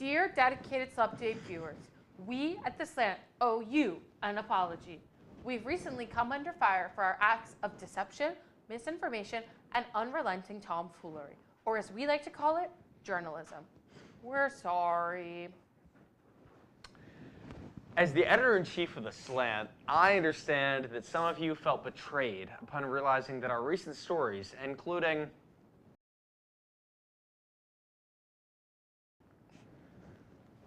Dear dedicated Slupdate viewers, we at The Slant owe you an apology. We've recently come under fire for our acts of deception, misinformation, and unrelenting tomfoolery, or as we like to call it, journalism. We're sorry. As the editor-in-chief of The Slant, I understand that some of you felt betrayed upon realizing that our recent stories, including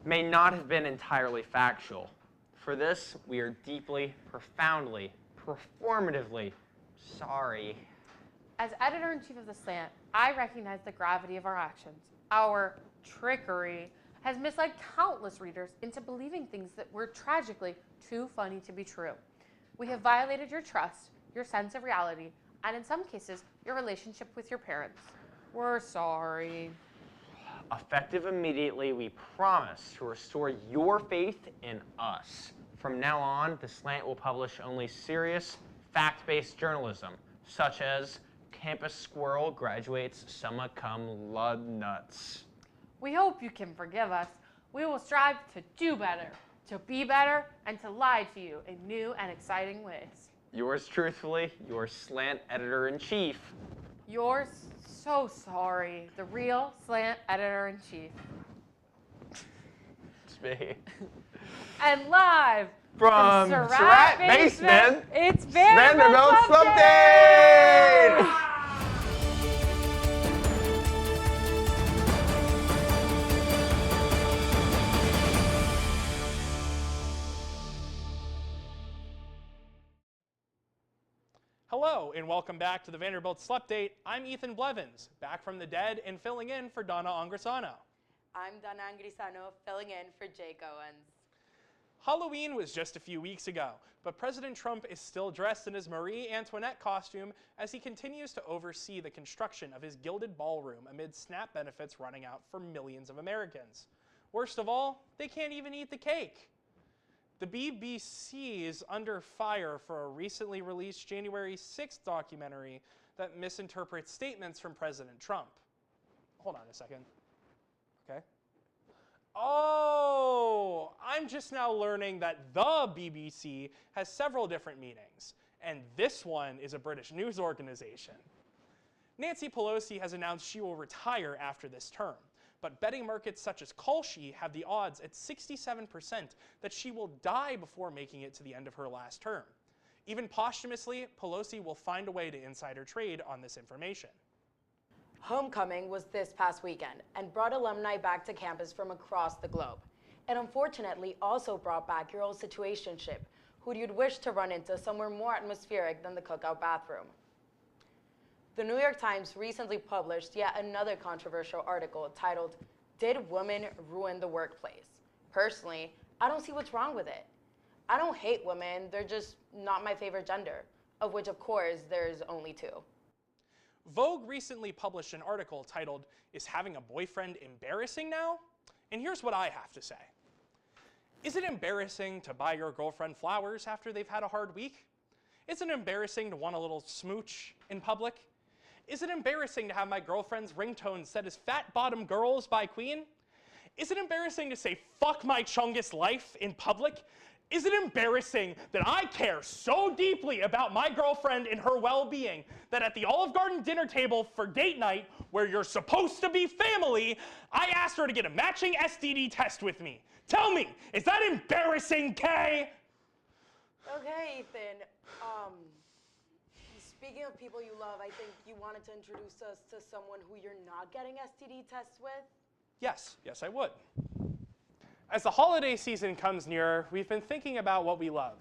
may not have been entirely factual. For this, we are deeply, profoundly, performatively sorry. As editor-in-chief of The Slant, I recognize the gravity of our actions. Our trickery has misled countless readers into believing things that were tragically too funny to be true. We have violated your trust, your sense of reality, and in some cases, your relationship with your parents. We're sorry. Effective immediately, we promise to restore your faith in us. From now on, The Slant will publish only serious, fact-based journalism, such as Campus Squirrel graduates summa cum laude nuts. We hope you can forgive us. We will strive to do better, to be better, and to lie to you in new and exciting ways. Yours truthfully, your Slant editor-in-chief. Yours so sorry, the real Slant editor-in-chief. It's me. And live from Surratt Basement, it's Vanderbilt Slupdate! Hello, and welcome back to the Vanderbilt Slupdate. I'm Ethan Blevins, back from the dead and filling in for Donna Angrisano. I'm Donna Angrisano, filling in for Jake Owens. Halloween was just a few weeks ago, but President Trump is still dressed in his Marie Antoinette costume as he continues to oversee the construction of his gilded ballroom amid SNAP benefits running out for millions of Americans. Worst of all, they can't even eat the cake. The BBC is under fire for a recently released January 6th documentary that misinterprets statements from President Trump. Hold on a second. Okay. Oh, I'm just now learning that the BBC has several different meanings, and this one is a British news organization. Nancy Pelosi has announced she will retire after this term. But betting markets such as Kalshi have the odds at 67% that she will die before making it to the end of her last term. Even posthumously, Pelosi will find a way to insider trade on this information. Homecoming was this past weekend and brought alumni back to campus from across the globe. It unfortunately also brought back your old situationship, who you'd wish to run into somewhere more atmospheric than the cookout bathroom. The New York Times recently published yet another controversial article titled, "Did Women Ruin the Workplace?" Personally, I don't see what's wrong with it. I don't hate women, they're just not my favorite gender, of which of course there's only two. Vogue recently published an article titled, "Is Having a Boyfriend Embarrassing Now?" And here's what I have to say. Is it embarrassing to buy your girlfriend flowers after they've had a hard week? Is it embarrassing to want a little smooch in public? Is it embarrassing to have my girlfriend's ringtone set as Fat Bottom Girls by Queen? Is it embarrassing to say fuck my Chungus life in public? Is it embarrassing that I care so deeply about my girlfriend and her well-being that at the Olive Garden dinner table for date night, where you're supposed to be family, I asked her to get a matching STD test with me? Tell me, is that embarrassing, Kay? Okay, Ethan. Speaking of people you love, I think you wanted to introduce us to someone who you're not getting STD tests with? Yes, I would. As the holiday season comes nearer, we've been thinking about what we love.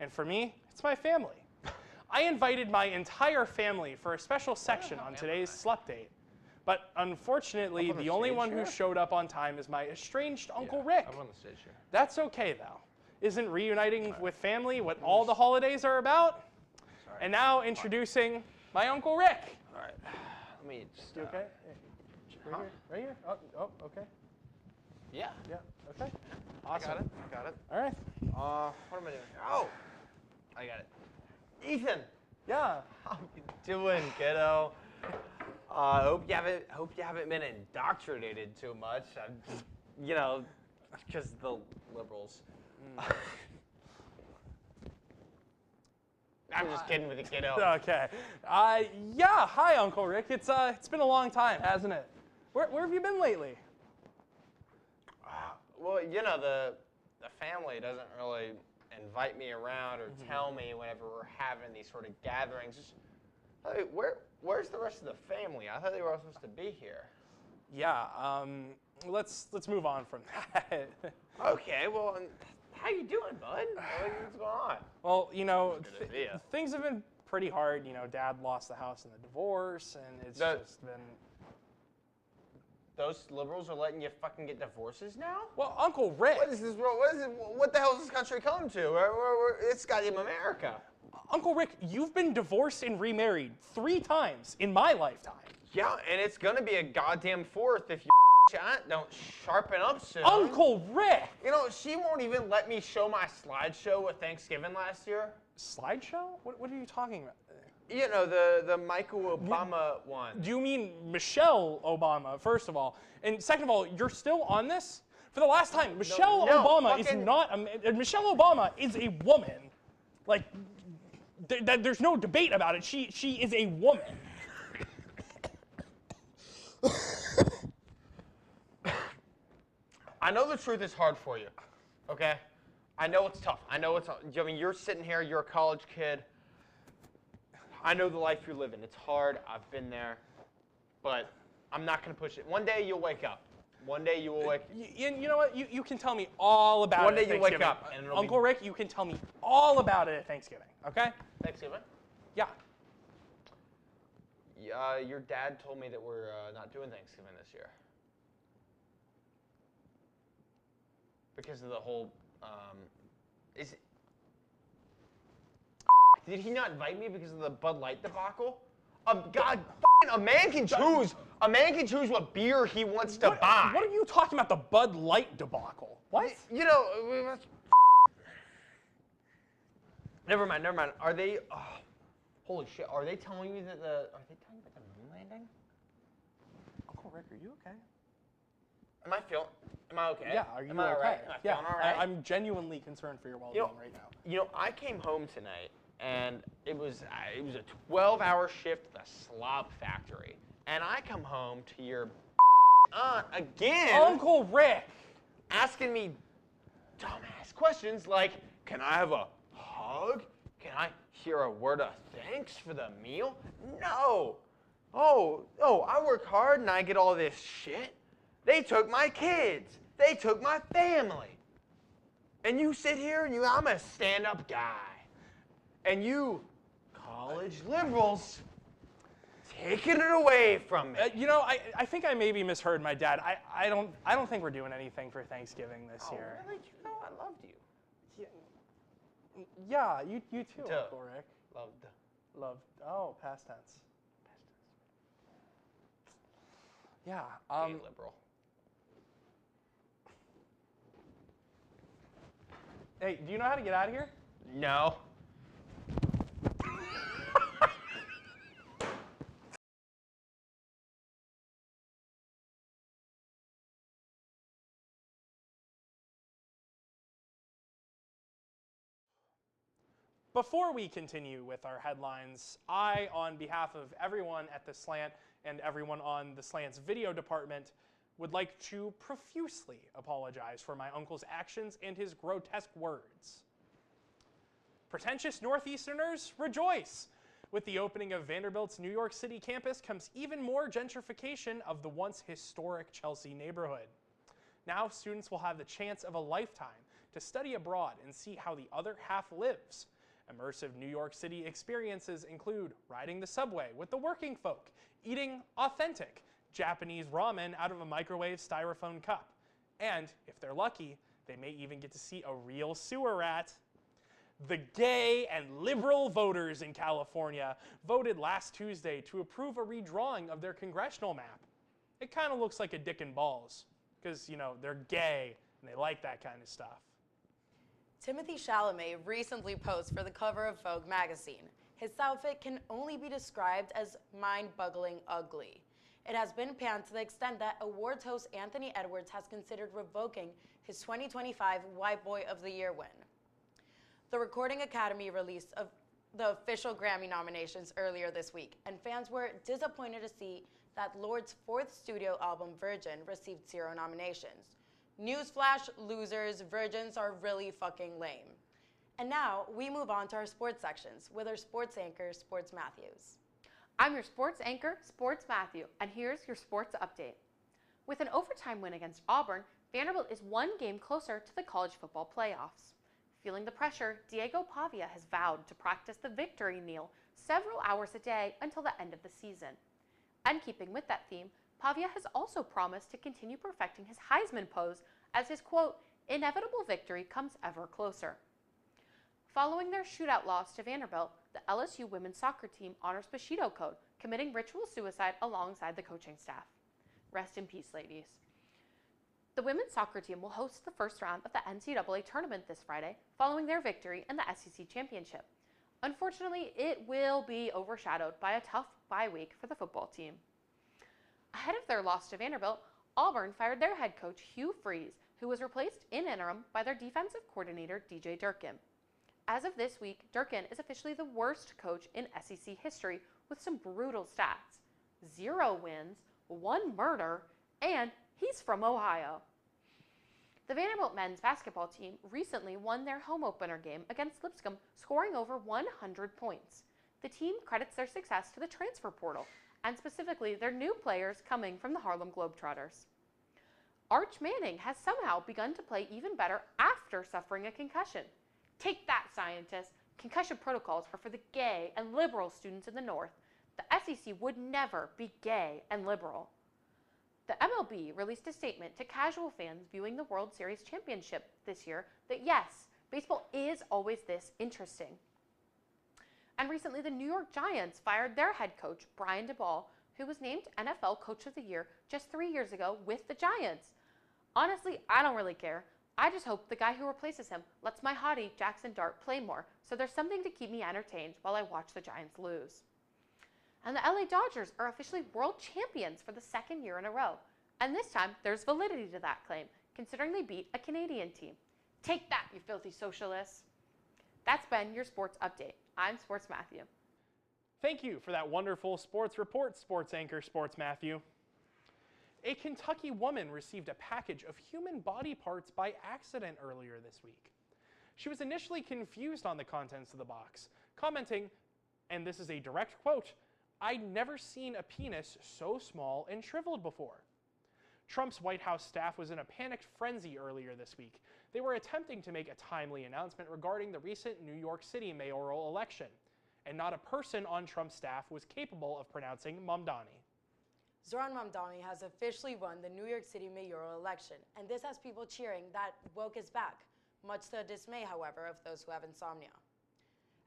And for me, it's my family. I invited my entire family for a special section on today's Slupdate. But unfortunately, the only one who showed up on time is my estranged Uncle Rick. I'm on the stage here. That's okay, though. Isn't reuniting with family what all the holidays are about? Sorry. And now introducing my Uncle Rick. All right. Let me just... You okay? Right here? Oh, okay. Yeah. Okay. Awesome. I got it. All right. What am I doing here? Oh! I got it. Ethan! Yeah. How you doing, kiddo? Hope you haven't been indoctrinated too much. you know, because the liberals. I'm just kidding with the kiddo. Okay. Yeah. Hi, Uncle Rick. It's been a long time, hasn't it? Where have you been lately? Well, you know, the family doesn't really invite me around or tell me whenever we're having these sort of gatherings. Just, hey, where's the rest of the family? I thought they were all supposed to be here. Yeah. Let's move on from that. Okay. Well, how you doing, bud? What's going on? Well, you know, Good to see ya. things have been pretty hard. You know, Dad lost the house in the divorce, and it's just been. Those liberals are letting you fucking get divorces now? Well, Uncle Rick. What is this? What the hell is this country come to? It's goddamn America. Uncle Rick, you've been divorced and remarried 3 times in my lifetime. Yeah, and it's gonna be a goddamn 4th if your aunt don't sharpen up soon. Uncle Rick! You know, she won't even let me show my slideshow with Thanksgiving last year. Slideshow? What are you talking about? You know, the Michael Obama one. Do you mean Michelle Obama, first of all? And second of all, you're still on this? For the last time, Michelle Obama is not Michelle Obama is a woman. Like, there's no debate about it. She is a woman. I know the truth is hard for you, okay? I know it's tough. I know it's. I mean, you're sitting here. You're a college kid. I know the life you're living. It's hard. I've been there, but I'm not gonna push it. One day you'll wake up. One day you will wake. You know what? You can tell me all about it. One day at you wake Thanksgiving. up and it'll Uncle Rick, you can tell me all about it at Thanksgiving. Okay? Thanksgiving. Yeah. Your dad told me that we're not doing Thanksgiving this year because of the whole. Did he not invite me because of the Bud Light debacle? God, a man can choose. A man can choose what beer he wants to buy. What are you talking about? The Bud Light debacle? What? You know. Never mind. Are they? Oh, holy shit! Are they telling you that Are they telling you about the moon landing? Uncle Rick, are you okay? Am I okay? Yeah. Are you Am I okay? all right? Am I feeling all right? I'm genuinely concerned for your well-being right now. You know, I came home tonight. And it was a 12-hour shift at the slop factory. And I come home to your aunt again. Uncle Rick! Asking me dumbass questions like, can I have a hug? Can I hear a word of thanks for the meal? No. Oh, I work hard and I get all this shit. They took my kids. They took my family. And you sit here and I'm a stand-up guy. And you, college liberals, taking it away from me. You know, I think I maybe misheard my dad. I don't think we're doing anything for Thanksgiving this year. Really? You know I loved you. Yeah, you too, Uncle Rick. Loved. Oh, past tense. Yeah. Gay liberal. Hey, do you know how to get out of here? No. Before we continue with our headlines, I, on behalf of everyone at the Slant and everyone on the Slant's video department, would like to profusely apologize for my uncle's actions and his grotesque words. Pretentious Northeasterners, rejoice! With the opening of Vanderbilt's New York City campus comes even more gentrification of the once historic Chelsea neighborhood. Now students will have the chance of a lifetime to study abroad and see how the other half lives. Immersive New York City experiences include riding the subway with the working folk, eating authentic Japanese ramen out of a microwave styrofoam cup, and, if they're lucky, they may even get to see a real sewer rat. The gay and liberal voters in California voted last Tuesday to approve a redrawing of their congressional map. It kind of looks like a dick and balls, because, you know, they're gay and they like that kind of stuff. Timothy Chalamet recently posed for the cover of Vogue magazine. His outfit can only be described as mind-boggling ugly. It has been panned to the extent that awards host Anthony Edwards has considered revoking his 2025 White Boy of the Year win. The Recording Academy released the official Grammy nominations earlier this week, and fans were disappointed to see that Lord's fourth studio album, Virgin, received 0 nominations. Newsflash, losers, virgins are really fucking lame. And now we move on to our sports sections with our sports anchor, Sports Matthews. I'm your sports anchor, Sports Matthew, and here's your sports update. With an overtime win against Auburn, Vanderbilt is 1 game closer to the college football playoffs. Feeling the pressure, Diego Pavia has vowed to practice the victory kneel several hours a day until the end of the season. And keeping with that theme, Pavia has also promised to continue perfecting his Heisman pose as his, quote, inevitable victory comes ever closer. Following their shootout loss to Vanderbilt, the LSU women's soccer team honors Bushido Code, committing ritual suicide alongside the coaching staff. Rest in peace, ladies. The women's soccer team will host the first round of the NCAA tournament this Friday, following their victory in the SEC championship. Unfortunately, it will be overshadowed by a tough bye week for the football team. Ahead of their loss to Vanderbilt, Auburn fired their head coach Hugh Freeze, who was replaced in interim by their defensive coordinator DJ Durkin. As of this week, Durkin is officially the worst coach in SEC history with some brutal stats. 0 wins, 1 murder, and he's from Ohio. The Vanderbilt men's basketball team recently won their home opener game against Lipscomb, scoring over 100 points. The team credits their success to the transfer portal, and specifically their new players coming from the Harlem Globetrotters. Arch Manning has somehow begun to play even better after suffering a concussion. Take that, scientists! Concussion protocols are for the gay and liberal students in the North. The SEC would never be gay and liberal. The MLB released a statement to casual fans viewing the World Series championship this year that yes, baseball is always this interesting. And recently, the New York Giants fired their head coach, Brian DeBall, who was named NFL Coach of the Year just 3 years ago with the Giants. Honestly, I don't really care. I just hope the guy who replaces him lets my hottie Jackson Dart play more, so there's something to keep me entertained while I watch the Giants lose. And the LA Dodgers are officially world champions for the 2nd year in a row. And this time, there's validity to that claim, considering they beat a Canadian team. Take that, you filthy socialists. That's been your sports update. I'm Sports Matthew. Thank you for that wonderful sports report, sports anchor, Sports Matthew. A Kentucky woman received a package of human body parts by accident earlier this week. She was initially confused on the contents of the box, commenting, and this is a direct quote, "I'd never seen a penis so small and shriveled before." Trump's White House staff was in a panicked frenzy earlier this week. They were attempting to make a timely announcement regarding the recent New York City mayoral election, and not a person on Trump's staff was capable of pronouncing Mamdani. Zohran Mamdani has officially won the New York City mayoral election, and this has people cheering that woke is back, much to the dismay, however, of those who have insomnia.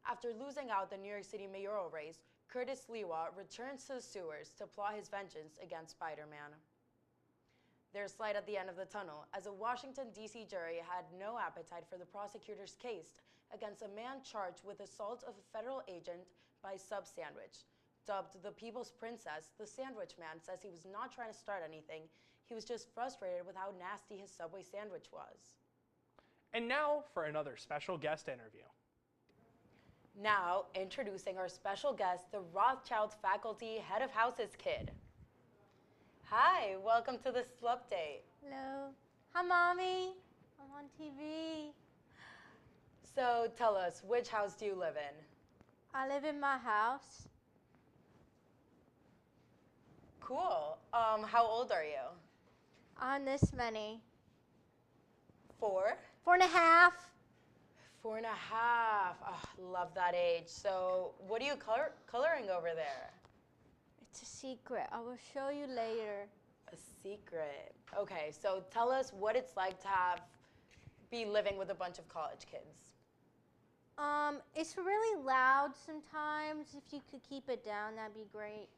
After losing out the New York City mayoral race, Curtis Sliwa returns to the sewers to plot his vengeance against Spider-Man. There's light at the end of the tunnel, as a Washington, D.C. jury had no appetite for the prosecutor's case against a man charged with assault of a federal agent by Sub Sandwich. Dubbed the People's Princess, the Sandwich Man says he was not trying to start anything, he was just frustrated with how nasty his Subway sandwich was. And now for another special guest interview. Now, introducing our special guest, the Rothschild faculty head of house's kid. Hi, welcome to the Slupdate. Hello. Hi, Mommy. I'm on TV. So tell us, which house do you live in? I live in my house. Cool. How old are you? I'm this many. 4? 4.5. 4.5. Oh, love that age. So what are you coloring over there? It's a secret. I will show you later. A secret. Okay, so tell us what it's like to be living with a bunch of college kids. It's really loud sometimes. If you could keep it down, that'd be great.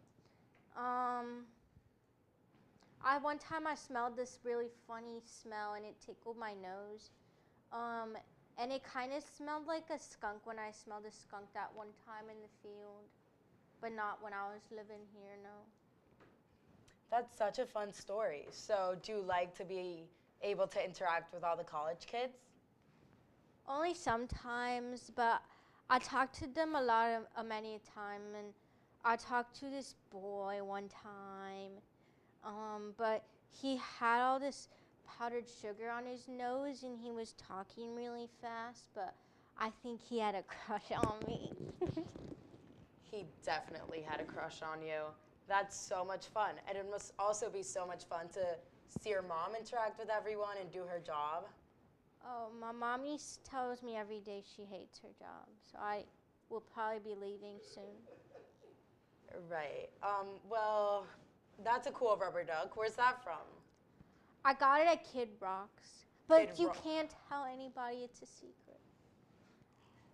One time I smelled this really funny smell and it tickled my nose. And it kind of smelled like a skunk when I smelled a skunk that one time in the field. But not when I was living here, no. That's such a fun story. So do you like to be able to interact with all the college kids? Only sometimes, but I talked to them many a time, and I talked to this boy one time, but he had all this powdered sugar on his nose, and he was talking really fast, but I think he had a crush on me. He definitely had a crush on you. That's so much fun. And it must also be so much fun to see your mom interact with everyone and do her job. Oh, my mommy tells me every day she hates her job, so I will probably be leaving soon. Right. Well, that's a cool rubber duck. Where's that from? I got it at Kid Rocks, but Kid you Rock. can't tell anybody, it's a secret.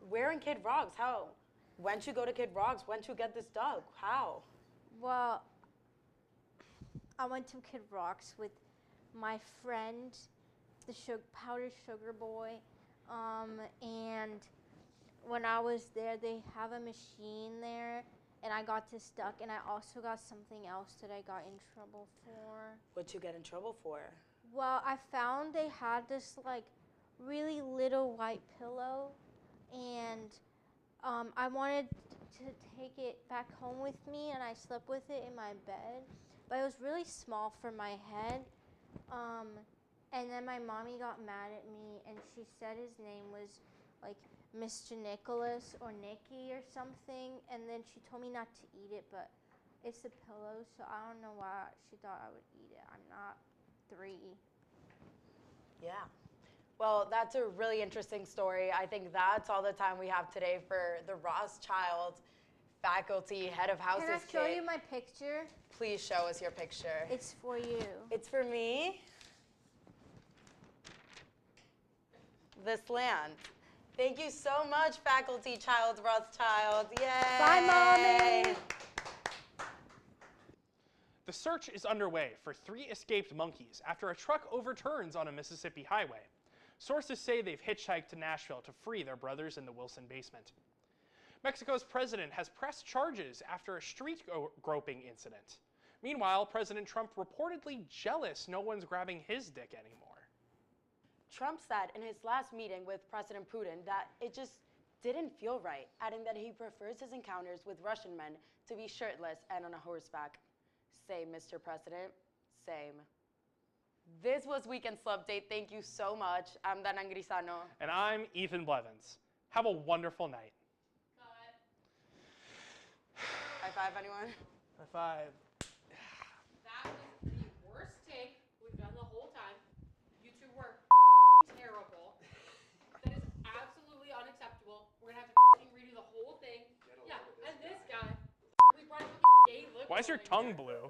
Where in Kid Rocks? How? When'd you go to Kid Rocks? When'd you get this duck? How? Well, I went to Kid Rocks with my friend, the powdered sugar boy, and when I was there, they have a machine there, and I got this duck, and I also got something else that I got in trouble for. What'd you get in trouble for? Well, I found they had this like really little white pillow, and I wanted to take it back home with me, and I slept with it in my bed, but it was really small for my head. And then my mommy got mad at me, and she said his name was like Mr. Nicholas or Nicky or something, and then she told me not to eat it, but it's a pillow, so I don't know why she thought I would eat it. I'm not 3. Yeah. Well, that's a really interesting story. I think that's all the time we have today for the Rothschild faculty head of houses Can I show kit. you my picture? Please show us your picture. It's for you. It's for me. The Slant. Thank you so much, Faculty Child Rothschild. Yay! Bye, Mommy. The search is underway for 3 escaped monkeys after a truck overturns on a Mississippi highway. Sources say they've hitchhiked to Nashville to free their brothers in the Wilson basement. Mexico's president has pressed charges after a street groping incident. Meanwhile, President Trump reportedly jealous no one's grabbing his dick anymore. Trump said in his last meeting with President Putin that it just didn't feel right, adding that he prefers his encounters with Russian men to be shirtless and on a horseback. Same, Mr. President. Same. This was Weekend Slupdate. Thank you so much. I'm Dana Grisano. And I'm Ethan Blevins. Have a wonderful night. High five, anyone? High five. That was the worst take we've done the whole time. You two were terrible. That is absolutely unacceptable. We're gonna have to redo the whole thing. Yeah, and this guy, we brought him a gay look. Why is your tongue blue?